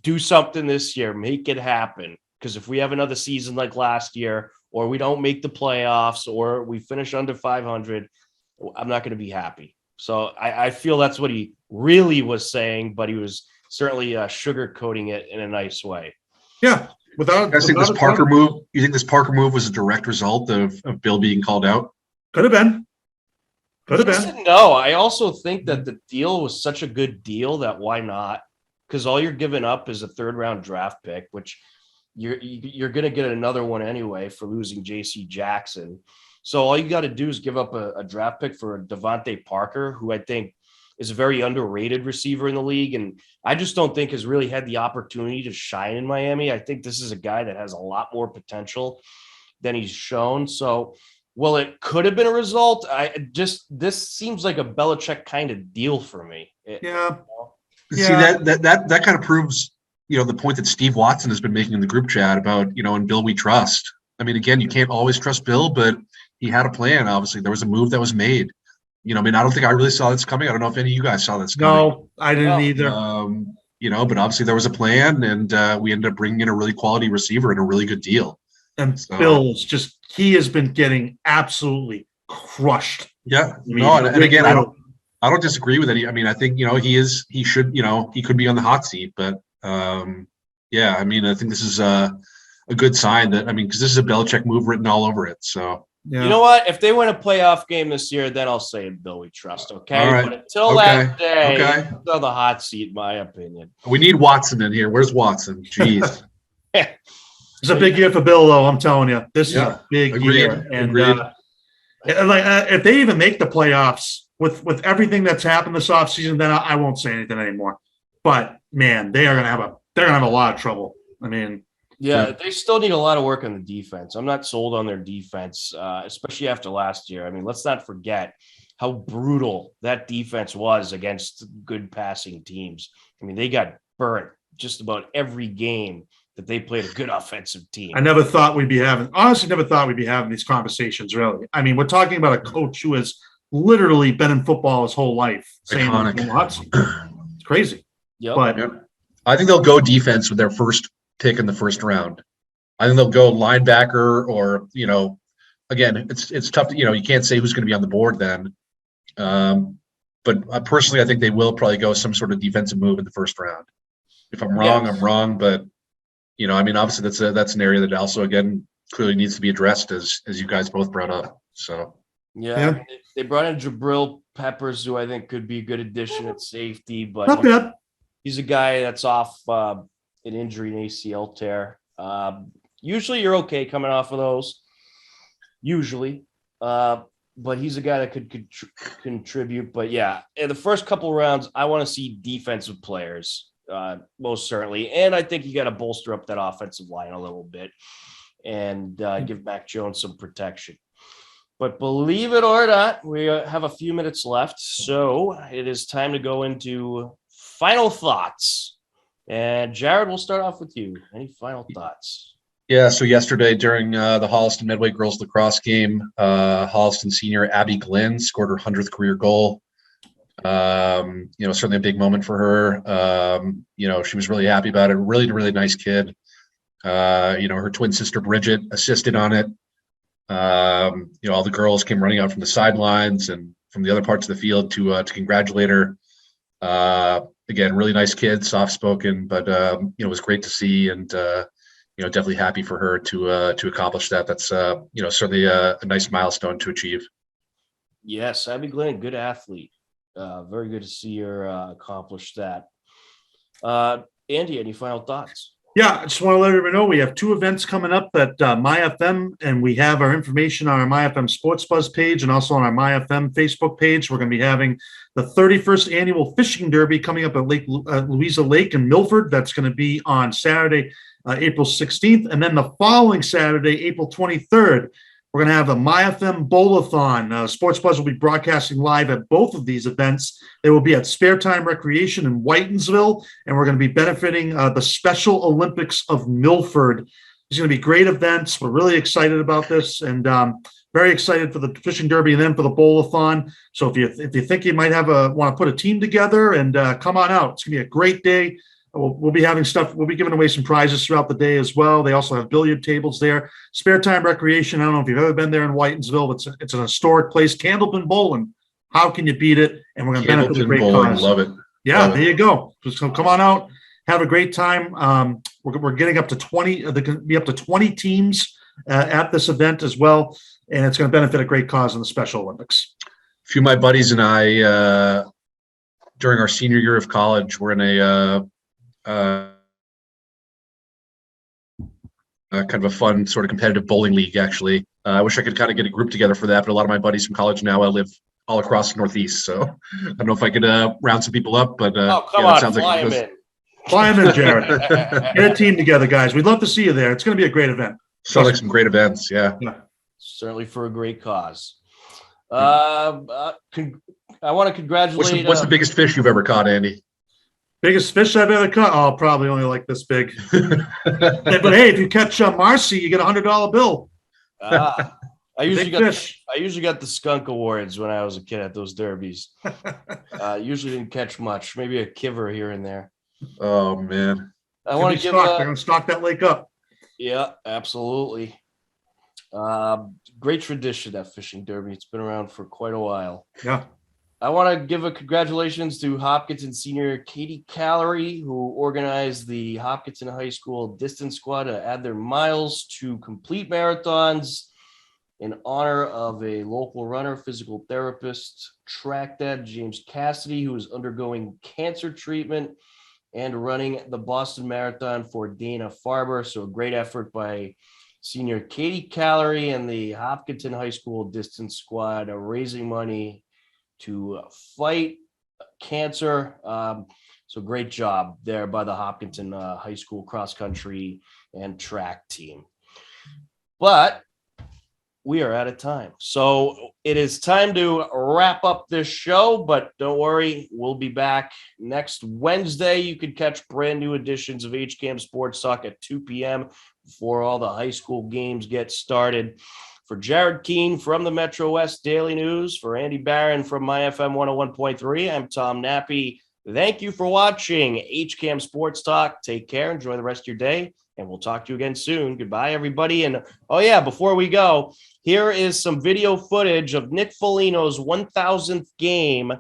Do something this year. Make it happen. Because if we have another season like last year, or we don't make the playoffs, or we finish under 500, I'm not going to be happy. So I feel that's what he really was saying, but he was certainly sugarcoating it in a nice way. Yeah. You think this Parker move was a direct result of Bill being called out? Could have been. No, I also think that the deal was such a good deal that why not? Because all you're giving up is a 3rd-round draft pick, which you're going to get another one anyway for losing J.C. Jackson. So all you got to do is give up a draft pick for Devontae Parker, who I think is a very underrated receiver in the league. And I just don't think has really had the opportunity to shine in Miami. I think this is a guy that has a lot more potential than he's shown. So, well, it could have been a result. This seems like a Belichick kind of deal for me. See, that kind of proves, the point that Steve Watson has been making in the group chat about, in Bill we trust. I mean, again, you can't always trust Bill, but he had a plan. Obviously, there was a move that was made. I don't think I really saw this coming. I don't know if any of you guys saw this coming. No, I didn't either. But obviously there was a plan, and we ended up bringing in a really quality receiver and a really good deal. And Bill's he has been getting absolutely crushed. Yeah. And again, I don't disagree with any. I mean, I think, he could be on the hot seat, but I think this is a good sign that, because this is a Belichick move written all over it. So. Yeah. You know what? If they win a playoff game this year, then I'll say Bill we trust. Okay. All right. But until that day, he's on the hot seat, in my opinion. We need Watson in here. Where's Watson? Jeez. It's a big year for Bill, though. I'm telling you, this is a big year. And if they even make the playoffs with everything that's happened this offseason, then I won't say anything anymore. But man, they're gonna have a lot of trouble. I mean. Yeah, they still need a lot of work on the defense. I'm not sold on their defense, especially after last year. I mean, let's not forget how brutal that defense was against good passing teams. I mean, they got burnt just about every game that they played a good offensive team. I never thought we'd be having these conversations, really. I mean, we're talking about a coach who has literally been in football his whole life. Iconic. It's crazy. Yep. But I think they'll go defense with their first pick in the first round. I think they'll go linebacker or, again, it's tough to, you can't say who's going to be on the board then. But personally, I think they will probably go some sort of defensive move in the first round. If I'm wrong, I'm wrong. But, obviously that's an area that also, again, clearly needs to be addressed as you guys both brought up. So, yeah. They brought in Jabril Peppers, who I think could be a good addition at safety, but not bad. He's a guy that's off an injury, an ACL tear. Usually you're okay coming off of those. Usually. But he's a guy that could contribute. But yeah, in the first couple of rounds, I want to see defensive players, most certainly. And I think you got to bolster up that offensive line a little bit and give Mac Jones some protection. But believe it or not, we have a few minutes left. So it is time to go into final thoughts. And Jared, we'll start off with you. Any final thoughts? Yeah, so yesterday during the Holliston Medway girls lacrosse game, Holliston senior Abby Glenn scored her 100th career goal. Certainly a big moment for her. She was really happy about it. Really, really nice kid. Her twin sister Bridget assisted on it. All the girls came running out from the sidelines and from the other parts of the field to congratulate her. Again, really nice kid, soft-spoken, but it was great to see, and definitely happy for her to accomplish that. That's certainly a nice milestone to achieve. Yes, Abby Glenn, good athlete. Very good to see you accomplish that. Andy, any final thoughts? Yeah, I just want to let everyone know we have 2 events coming up at MyFM, and we have our information on our MyFM Sports Buzz page and also on our MyFM Facebook page. We're going to be having the 31st annual fishing derby coming up at Louisa Lake in Milford. That's going to be on Saturday, April 16th. And then the following Saturday, April 23rd, we're going to have a MyFM Bowl-a-thon. Sports Buzz will be broadcasting live at both of these events. They will be at Spare Time Recreation in Whitensville, and we're going to be benefiting the Special Olympics of Milford. It's going to be great events. We're really excited about this, and very excited for the fishing derby and then for the bowl-a-thon. So if you think you might want to put a team together, and come on out. It's going to be a great day. We'll be having stuff. We'll be giving away some prizes throughout the day as well. They also have billiard tables there. Spare Time Recreation. I don't know if you've ever been there in Whitensville. It's an historic place. Candlepin Bowling. How can you beat it? And we're going to benefit the great cause. Love it. Yeah, Love there you go. So come on out, have a great time. We're getting up to 20. There can be up to 20 teams at this event as well, and it's going to benefit a great cause in the Special Olympics. A few of my buddies and I, during our senior year of college, were in a kind of a fun sort of competitive bowling league, actually. I wish I could kind of get a group together for that, but a lot of my buddies from college now, I live all across the Northeast, so I don't know if I could round some people up, but come on, fly them in. Fly them in, Jared. Get a team together, guys. We'd love to see you there. It's going to be a great event. Sounds like some great events, yeah. Certainly for a great cause. I want to congratulate. What's the biggest fish you've ever caught, Andy? Biggest fish I've ever caught? Oh, probably only like this big. But hey, if you catch Marcy, you get $100 bill. I usually got the skunk awards when I was a kid at those derbies. Usually didn't catch much, maybe a kiver here and there. Oh man, I want to give. They're going to stock that lake up. Yeah, absolutely. Great tradition, that fishing derby. It's been around for quite a while. Yeah. I want to give a congratulations to Hopkinton senior Katie Callery, who organized the Hopkinton High School distance squad to add their miles to complete marathons in honor of a local runner, physical therapist, track dad James Cassidy, who is undergoing cancer treatment, and running the Boston Marathon for Dana Farber. So a great effort by senior Katie Callery and the Hopkinton High School distance squad, raising money to fight cancer. So great job there by the Hopkinton High School cross country and track team. But we are out of time. So it is time to wrap up this show, but don't worry, we'll be back next Wednesday. You can catch brand new editions of HCAM Sports Talk at 2 p.m. before all the high school games get started. For Jared Keene from the Metrowest Daily News, for Andy Barron from MyFM 101.3, I'm Tom Nappy. Thank you for watching HCAM Sports Talk. Take care. Enjoy the rest of your day, and we'll talk to you again soon. Goodbye, everybody. And, oh, yeah, before we go, here is some video footage of Nick Foligno's 1,000th game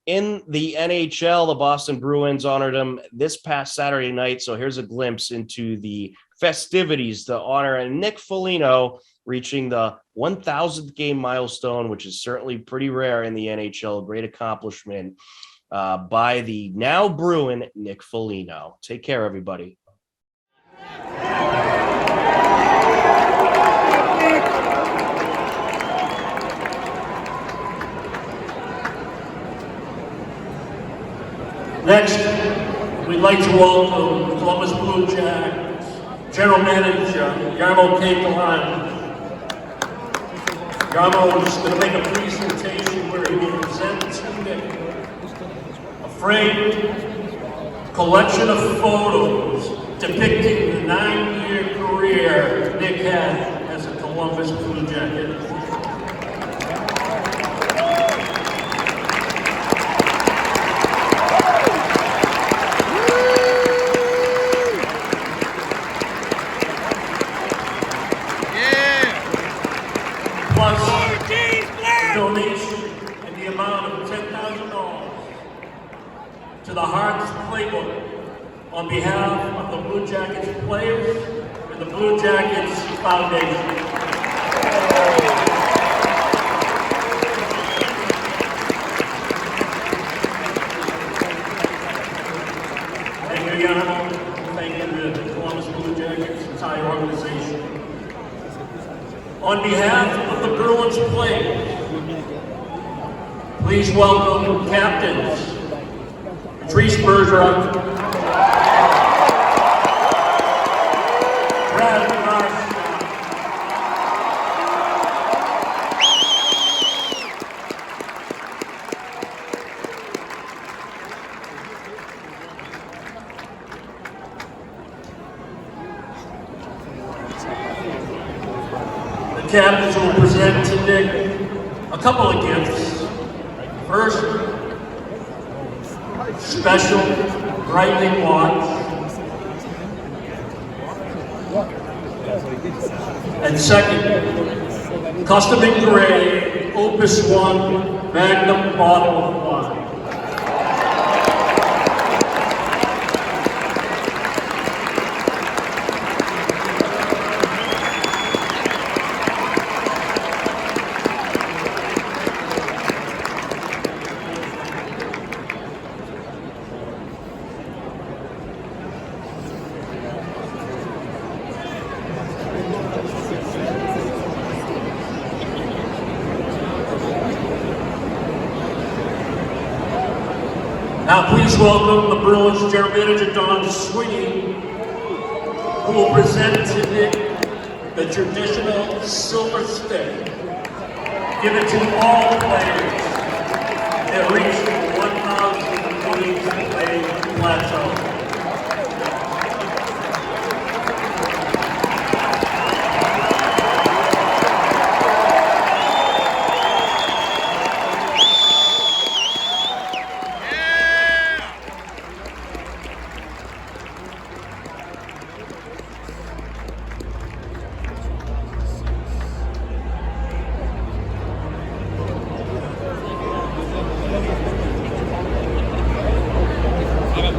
in the NHL. The Boston Bruins honored him this past Saturday night, so here's a glimpse into the festivities to honor Nick Foligno reaching the 1,000th game milestone, which is certainly pretty rare in the NHL. Great accomplishment by the now Bruin Nick Foligno. Take care, everybody. Next, we'd like to welcome Columbus Blue Jackets General Manager Yarmo Capeline. Yarmo is going to make a presentation where he will present to Nick a framed collection of photos depicting the 9-year career Nick had as a Columbus Blue Jacket. Donation in the amount of $10,000 to the Hearts Playbook on behalf of the Blue Jackets players and the Blue Jackets Foundation. organization. On behalf of the Bruins players, please welcome captains Patrice Bergeron, Brad Garcia, the captains will present to Nick a couple of gifts. First, special Breitling watch. And second, custom engraved Opus 1 Magnum bottle of wine. Now please welcome the Bruins General Manager Don Sweeney, who will present to Nick the traditional silver stick given to all players that reach the 1,000 play plateau.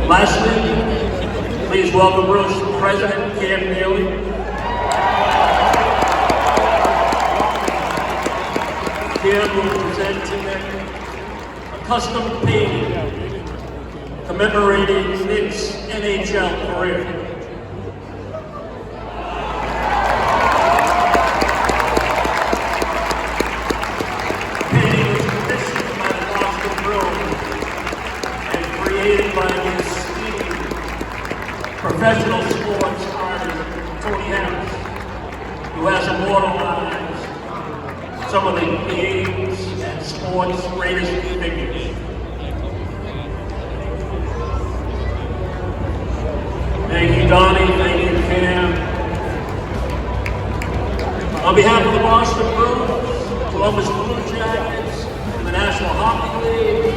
Lastly, please welcome Bruins President Cam Neely. Cam will present to Nick a custom painting commemorating Nick's NHL career. The painting was commissioned by the Boston Bruins and created by his professional sports artist, Tony Harris, who has immortalized some of the games and sports' greatest figures. Thank you, Donnie. Thank you, Cam. On behalf of the Boston Bruins, Columbus Blue Jackets, and the National Hockey League,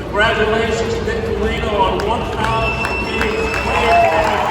congratulations, Nick Foligno, on 1,000 games played.